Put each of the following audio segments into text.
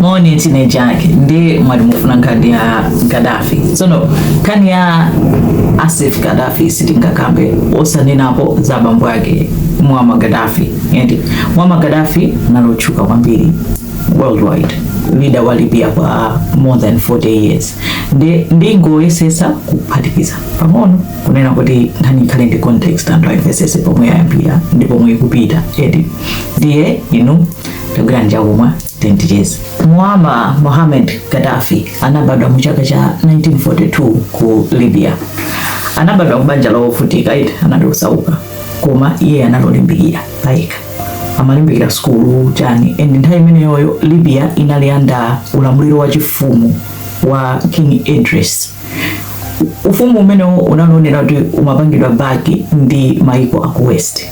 moni teenage yake ndi mwalimu fulani ya Gaddafi. Sono kani ya Asif Gaddafi sitinga kambe osanenapo za bambo yake Muammar Gaddafi. Yendi Muammar Gaddafi nalochuka kwambiri worldwide, leader wa Libya kwa more than 40 years. Ndingo esesa kuphatikiza pang'ono kunena kuti nthani ikhale context anthu aimvesese pomwe yayambira ndi pomwe ikupita. Ndiye inu tagwira njakumwa 20 years. Muammar Mohammed Gaddafi anabadwa mu chaka cha 1942 ku Libya. Anabadwa kubanja lofutika anadosauka koma iye analolimbikira paika, amalimbikira skulu chani. Nthawi imeneyo Libya inali under ulamuliro wa chifumu wa King Idris. Ufumu umenewo unanonera kuti umapangidwa baki ndi maiko aku West,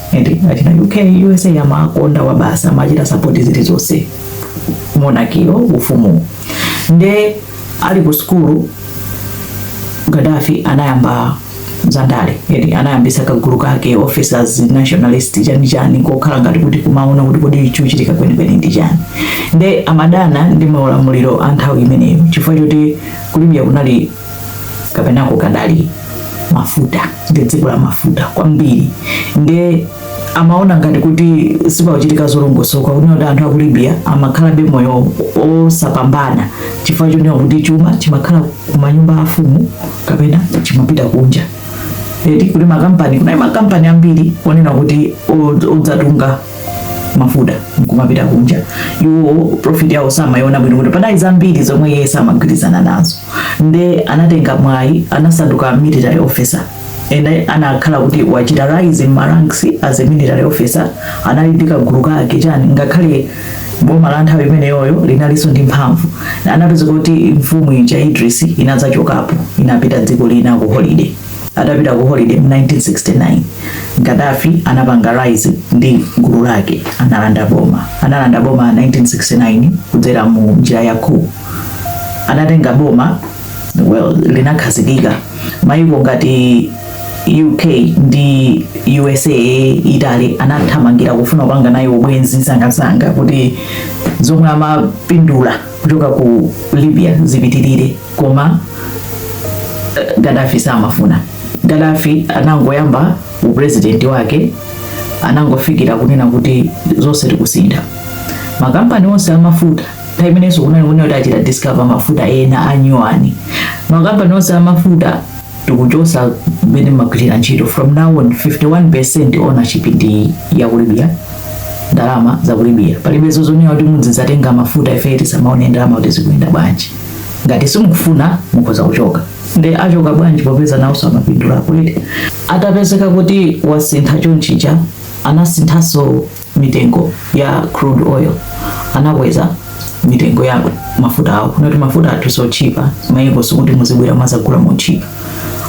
atina UK, USA yamakonda wabasa machita support zilizonse monarchy ufumu. Nde ali ku skulu Gaddafi anayamba zandale, anayambisa kagulu kake officers nationalist chani kokhala ngati kuti kumaona kuti kodi chuchitika kwenikweni ndi chani. Nde amadana ndi maulamuliro anthawi imeneyo chifukwa choti ku Libya kunali kapenako kadali mafuta, ndi dziko la mafuta kwambiri. Nde amaona ngati kuti sipakuchitika zolongosoka kuti anthu aku Libya amakhala be moyo osapambana chifukwa choti kuti chuma chimakhala kumanyumba afumu kapena chimapita kunja. Kuti makampani, kuna makampani ambiri onena kuti odzatunga mafuta kumapita kunja, iwo profit yawo samayona bwino kuti padali zambiri zomwe iye samagwirizana nazo. Nde anatenga mwayi, anasanduka military officer. Anakhala kuti wachita rise in ranks as a military officer. Analindika gulu kake chani ngakhale boma la nthawi imeneyoyo linalinso ndi mphamvu. Anapeza kuti mfumu ija Idris inadzachokapo, inapita dziko lina ku holiday. Atapita ku holiday mu 1969 Gaddafi anapanga rise ndi gulu lake, analanda boma 1969 kudzera mu njira ya coup. Anatenga boma linakhazikika. Maiko ngati UK ndi USA, Italy anathamangira kufuna kupanga nayo ubwenzi sangasanga kuti zomwe amapindula kuchoka ku Libya zipitirire, koma Gaddafi samafuna. Gaddafi anangoyamba upresident wake, anangofikira kunena kuti zonse tikusintha. Makampani onse amafuta nthawi imenenso kunali kuti achita discover mafuta ena anyuani. Makampani onse amafuta tikuchosa mene magwirira ntchito. From now on 51% ownership ndi ya ku Libya, ndalama za ku Libya. Palibe zozonera kuti muzizatenga mafuta ifeti samaone ndalama kuti zikuyenda bwanji. Ngati simukufuna mukhoza kuchoka. Nde achoka bwanji popeza nawonso amapindula kuti atapezeka kuti wasintha chonchicha, anasinthaso mitengo ya crude oil, anakweza mitengo ya mafuta awo. Kunoti mafuta athu so cheaper, maiko sikuti muzibwera mazagula mo cheaper.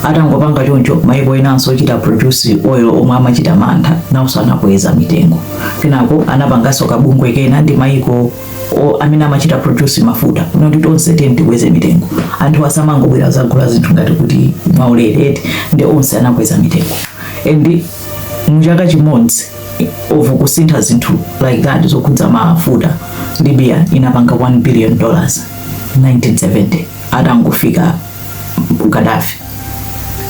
Atangopanga choncho maiko enanso ochita produce oil omwe amachita mantha nawonso anakweza mitengo. Kenako anapanganso kabungwe kena ndi maiko amene amachita produce mafuta kunoti tonse tikweze mitengo. Anthu asamangobwera zagula zinthu ngati kuti maulere, ndi onse anakweza mitengo. And mchaka chimodzi over kusintha zinthu like that zokhudza mafuta, Libya inapanga $1 billion 1970 atangofika Gaddafi.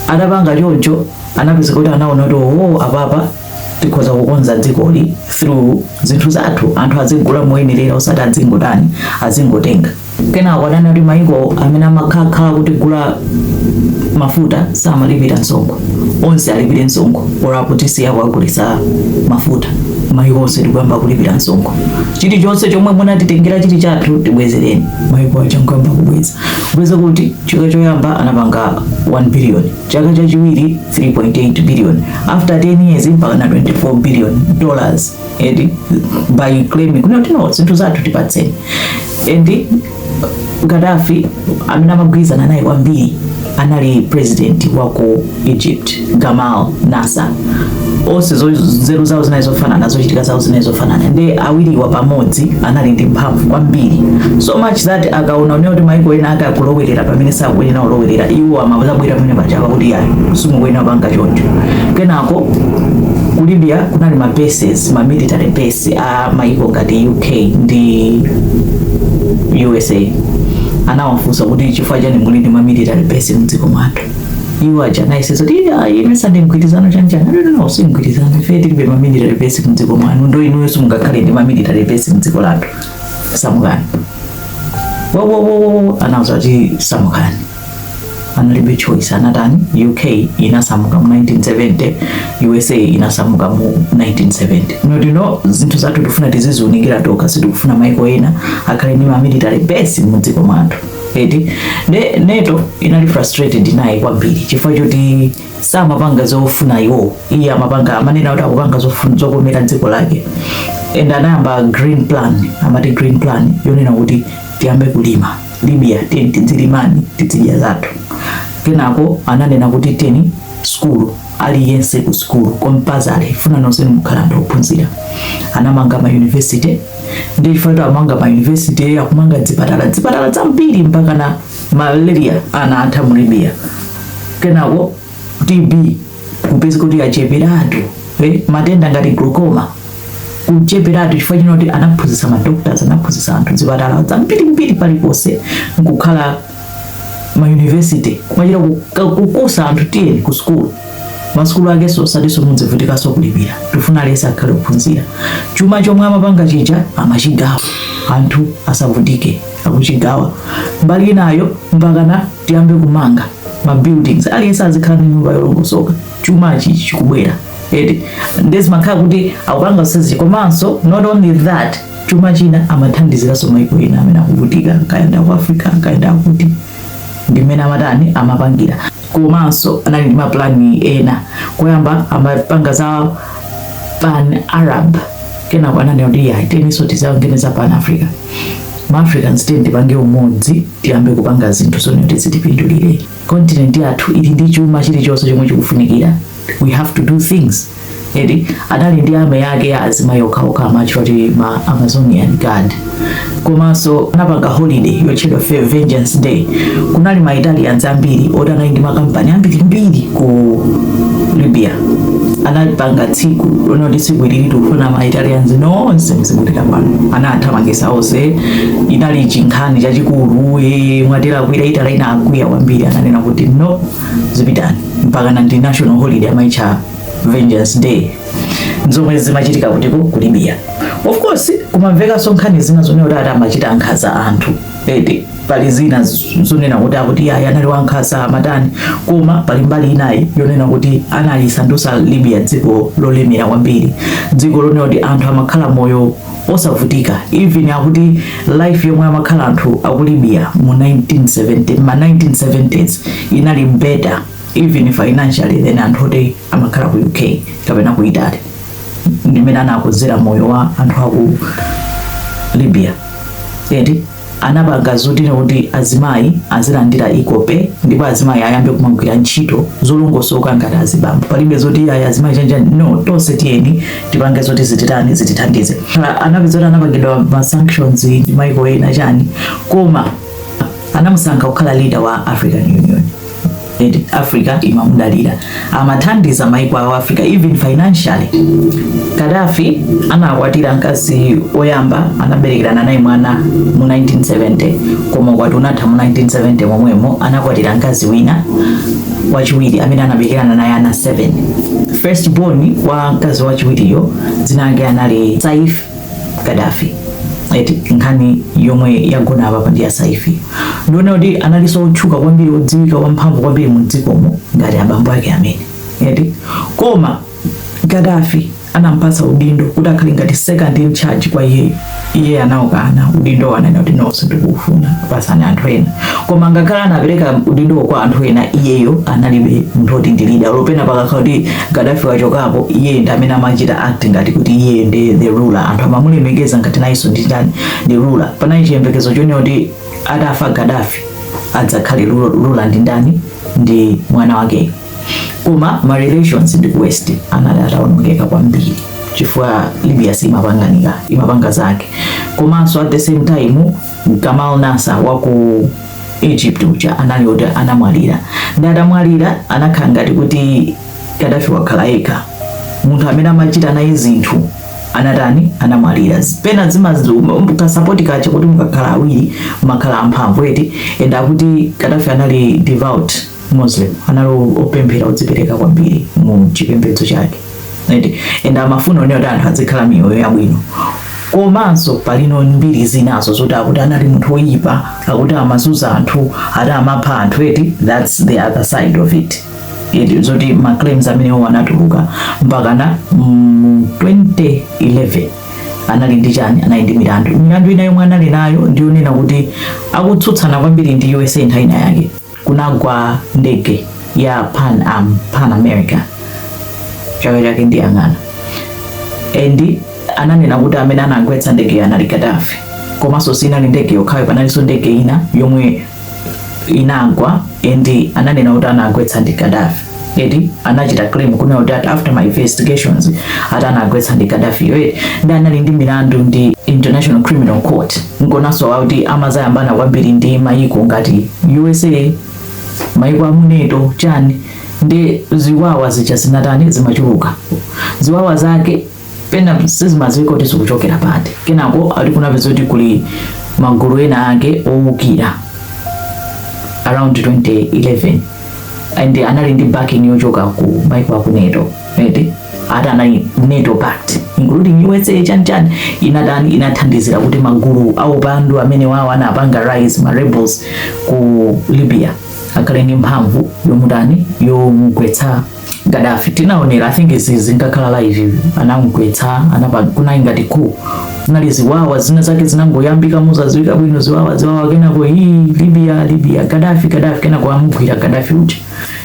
Atapanga choncho anapeza kuti anaona kuti apapa tikhoza kukonza dzikoli through zinthu zathu, anthu azigula moyenerera osati adzingotani azingotenga. Kenako ananena kuti maiko amene amakhala kuti gula mafuta samalipira msonkho, onse alipire msonkho. Orapo tisiya kuagulitsa mafuta, maiko onse tikuyamba kulipira msonkho. Chilichonse chomwe munatitengera chili chathu tibwezereni. Maiko achangamba kubweza kuti chaka choyamba anapanga 1 billion, chaka chachiwiri 3.8 billion, after 10 years mpaka na $24 billion by claiming kuti no zinthu zathu tipatseni. And Gaddafi amene amagwirizana naye kwambiri anali president wa ku Egypt Gamal Nasser. Onse nzeru zawo zinazofanana, zochitika zawo zinazofanana. Nde awiriwa pamodzi anali ndi mphamvu kwambiri, so much that akaona kuti maiko ena akakulowerera pamene sakuyenera kulowerera, iwo amabwera pamene pachapa kuti ayi simukuyenera kupanga choncho. Kenako ku Libya kunali ma bases, ma military base a maiko ngati UK ndi USA anawafunsa kuti chifukwa chani muli ndi military base mdziko mwathu. Iwo aja nayiseso ti ine sande mgwirizano chanjani no si mgwirizano ife tilibe military base mdziko mwanu ndo inuyonso mungakhale ndi military base mdziko lathu. Samukani anauza kuti samukani analibe choice anatani. UK inasamuka mu 1970, USA inasamuka mu 1970. No zinthu zathu tifuna tizizunikira toka, sitikufuna maiko ena akhale ndi military base mdziko mwathu. NATO inali frustrated naye kwambiri chifukwa choti samapanga zofuna iwo, iye amapanga amanena kuti akupanga zokomera dziko lake. And anayamba green plan, amati green plan yonena kuti tiyambe kulima Libya, tizilimani tizidya zathu. Kenako ananena kuti teni skulu aliyense ku skulu compulsory funa nonse mukhala ophunzira. Anamanga ma university ndi chifukwa amanga ma university akumanga zipatala zambiri mpaka na malaria anatha mu Libya. Kenako TB kupeza kuti acheperatu matenda ngati glaucoma kucheperatu chifukwa chinoti anaphunzitsa ma doctors, anaphunzitsa anthu zipatala zambiri paliponse nkukhala ma university kumachita kukusa anthu tiyeni ku skulu. Maskulu ake sosatiso mudzivutikaso kulipira, tifuna alese akhale ophunzira. Chuma chomwe amapanga chija amachigawa anthu asavutike, akuchigawa mbali inayo mpakana tiyambe kumanga ma buildings alese azikhala ndi nyumba yolongosoka. Chumachi chikubwera ndezi makhala kuti akupanga sezi. Komanso not only that, chuma china amathandiziraso maiko ena amene akuvutika, kaenda ku Africa kaenda kuti ndimene amatani amapangira. Komanso anali ndi maplani ena kuyamba amapanga za pan Arab, kenako ananena kuti yaiteniso tizangeneza pan Africa. Ma-Africans tipange umodzi tiyambe kupanga zinthu zone kuti zitipindulire. Continent yathu ili ndi chuma chilichonse chomwe chikufunikira. We have to do things. Anali ndi ame yake azimayi okhaokha amachoti ma Amazonian Guard. Komanso anapanga holiday yotchedwa Vengeance Day. Kunali ma Italians ambiri odana ndi makampani ambiri ku Libya. Anapanga tsiku lonoti tsiku ili kufuna ma Italians nonse mzimutika pano anathamangisa onse. Inali chinkhani chachikulu mwatera kwira Italy inakwiya kwambiri, ananena kuti no zipitani mpaka na national holiday amaicha Vengeance Day nzomwe zimachitika kuti ku Libya. Of course kumamveka sonkhani zina zone kuti amachita nkhaza anthu pali zina zonena kuti yaya anali wankhaza amatani, koma pali mbali inayi yonena kuti analisandusa Libya dziko lolemera kwambiri, dziko lonena kuti anthu amakhala moyo osavutika. Even akuti life yomwe amakhala anthu aku Libya mu 1970s inali better even financially than anthu oti amakhala ku UK kapena ku Italy. Ndimene anakuzera moyo wa anthu aku Libya. Anapanga zoti kuti azimayi azilandira ikope, ndipo azimayi ayambe kumagwira ntchito zolongosoka ngati azibambo. Palibe zoti azimayi chanjani, no, tonse tiyeni tipange zoti zitithandize. Anapezoti anapangidwa ma sanctions ndi maiko ena chani, koma anamusankha kukhala leader wa African Union. Africa imamudalira, amathandiza maiko a Africa even financially. Gaddafi anakwatira mkazi oyamba anaberekerana naye mwana mu 1970, koma kwati unatha mu 1970 momwemo anakwatira mkazi wina wachiwiri amene anaberekerana naye ana 7. First born wa mkazi wachiwiriyo dzina lake anali Saif Gaddafi. Nkhani yomwe yagona apa ndi ya Saifi. Ndione kuti analiso otchuka kwambiri, odziwika wamphamvu kwambiri mu dzikomo ngati abambo ake amene. Koma Gaddafi anampatsa udindo kuti akhale ngati second in charge kwa iye anaukana udindo ananena kuti no sindikufuna pasani anthu ena. Koma ngakhala anapereka udindo kwa anthu ena, iyeyo analibe munthu oti ndi leader. Lopena pakakhala kuti Gaddafi wachokapo, iye ndi amene amachita act ngati kuti iye ndi the ruler, anthu amamulemekeza ngati nayiso ndi the ruler. Panali chiyembekezo chonena kuti atafa Gaddafi adzakhale ruler ndi ndani, ndi mwana wake. Koma ma relations ndi ku West anali ataonongeka kwambiri chifukwa Libya imapanga zake. Komanso at the same time Gamal Nasser wa ku Egypt uja anali kuti anamwalira. Ndi atamwalira anakhala ngati kuti Gaddafi wakhala yekha, munthu amene amachita naye zinthu anatani anamwalira pena support kache kuti mukakhala awiri makhala amphamvu eti and akuti Gaddafi anali devout Muslim, anali opemphera odzipereka kwambiri mu chipembedzo chake and amafuna kuti anthu azikhala miyoyo yabwino. Komanso palino mbiri zinazo zoti akuti anali munthu oyipa, akuti amazunza anthu, ati amapha anthu eti. That's the other side of it. Zoti maclaims amene anatuluka mpaka na 2011 anali ndi chani, anali ndi milandu ina yomwe anali nayo ndiyonena kuti akutsutsana kwambiri ndi USA nthawi yake. Kunagwa ndege ya Pan America chaka chake ndi ang'ana and ananena kuti amene anagwetsa ndege anali Gaddafi. Komanso sinali ndege yokhayo, panalinso ndege ina yomwe inagwa and ananena kuti anagwetsa ndi Gaddafi. Edi anachita claim kuna kuti after my investigations anagwetsa ndi Gaddafi yoye ndi anali ndi milandu ndi International Criminal Court. Ngonanso kuti amazayambana kwambiri ndi mayiko ngati USA, mayiko amuneto chani ndi ziwawa zicha zinatani zimachuluka. Ziwawa zake pena sizimadziwika kuti zikuchokera pati. Kenako ali kunapeza kuti kuli magulu ena ake owukira around 2011 and anali ndi backing yochoka ku mayiko aku NATO eti ata anali NATO pact including USA chani inathandizira kuti magulu au bandu amene wawo anapanga rise ma rebels ku Libya akhale ndi mphamvu yomutani yomugwetsa Gaddafi. Tinaonera I think zingakhala live anamugwetsa kuna ingati ku nali ziwawa zina zake zinangoyambika muzaziwika bwino ziwawa kenako Libya Gaddafi kenako amugwira Gaddafi uja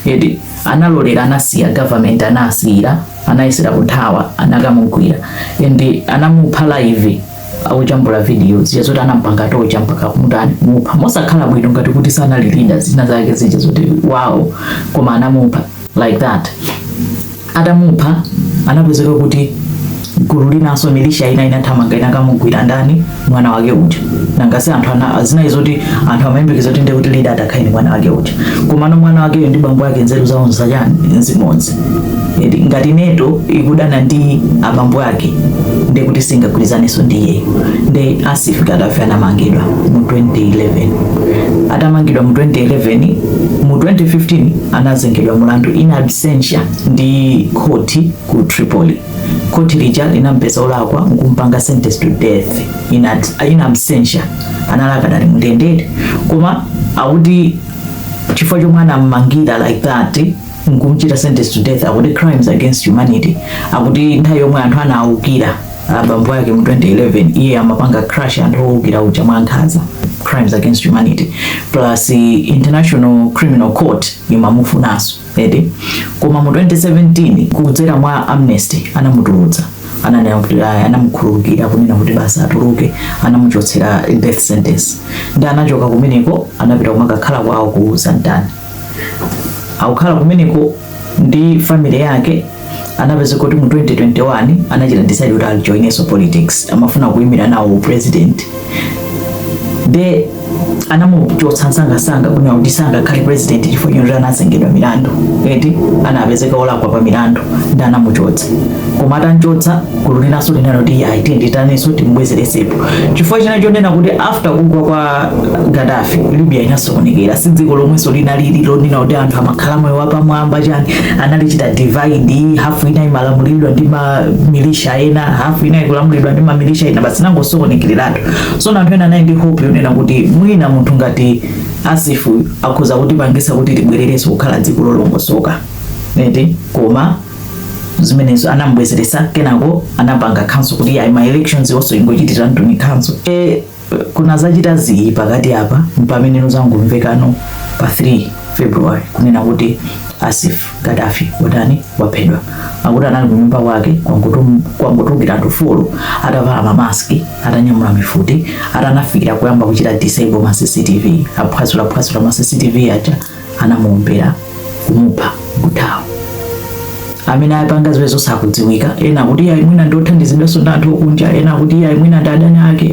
edi analolera anasiya government anasira anayisira kuthawa anakamugwira and anamupha live akujambula videos yazoti anampanga tocha mpaka kumutani mupha mosakhala bwino ngati kuti sanali leader zina zake zija zoti wow koma anamupha like that. Atamupha anapezeka kuti gulu linaso milisha inathamanga inakamugwira ndani mwana wake uja. Nangasi anthu azina izoti anthu amayembekeza kuti ndekuti leader atakhaini mwana wake uja. Komano mwana wake ndi bambo yake nzeru zawo nzachani nzimodzi. Ngati NATO ikudana ndi abambo yake ndekuti singagwirizaniso ndi iye. Ndi Asif Gaddafi anamangidwa mu 2011. Atamangidwa mu 2011 mu 2015 anazengedwa mulandu in absentia ndi koti ku Tripoli. Koti lija linampeza olakwa nkumpanga sentence to death in absentia analaka dali mutendere. Koma akuti chifukwa chomwe anamangira like that nkumchita sentence to death akuti crimes against humanity. Akuti nthawi yomwe anthu anawukira abambo yake mu 2011 iye amapanga crash anthu owukira uja mwankhaza crimes against humanity plus International Criminal Court imamufunaso edi. Koma mu 2017 kudzera mwa Amnesty anamutulutsa ananena kuti anamukhululukira kunena kuti basi atuluke anamuchotsera death sentence. Ndi anachoka kumeneko anapita kumakakhala kwawo ku Santana. Akukhala kumeneko ndi family yake anapeza kuti mu 2021 anachita decide kuti alijoineso politics amafuna kuyimira nawo president. De anamuchotsa sanga kuna kuti sangakhale president chifukwa choti anazengedwa milandu eti anapezeka olakwa pa milandu ndi anamuchotsa. Koma atanchotsa gulu linaso linalo kuti aitenditaneso timbwezeresepo chifukwa china chonena kuti after kugwa kwa Gaddafi Libya inasokonekera si dziko lomwenso linalilo nina kuti anthu amakhala moyo wapamwamba chani analichita divide hafu ina imalamulidwa ndi milisha ena hafu ina ikulamulidwa ndi milisha ena basi nangosokonekereratu. So anthu ena ndi hope yonena kuti mwina munthu ngati Asif akhoza kuti pangisa kuti tibwerereso kukhala dziko lolongosoka eti. Koma zimenezo anambwezeresa kenako anapanga council kuti ma elections also ingochitira ntuni council. Kuna zachita ziyi pakati apa mpamene zangumvekano pa 3 February kunena kuti Asif Gaddafi waphedwa. Akuti anali kunyumba kwake kwangotungira anthu folo atavala mamaski atanyamula mifuti atanafikira kuyamba kuchita disable ma CCTV aphwasula ma CCTV aja anamuombera kumupha kuthawa. Amene apanga ziwezo sakudziwika ena kuti ayi mwina ndothandizidwaso ndi anthu okunja ena kuti ayi mwina ndi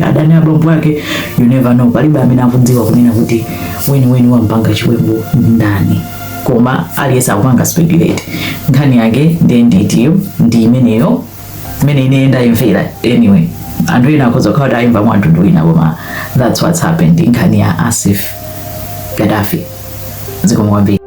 adani abambo ake. You never know, palibe amene akudziwa kunena kuti weni wampanga chiwembu ndani. Koma aliyesa akupanga speculate nkhani yake ndi nditiyo ndi imeneyo mene inaenda imvera anyway andu ina kuzokhawuti imva mwantundu wina koma that's what's happened inkhani ya Asif Gaddafi. Zikomo kwambiri.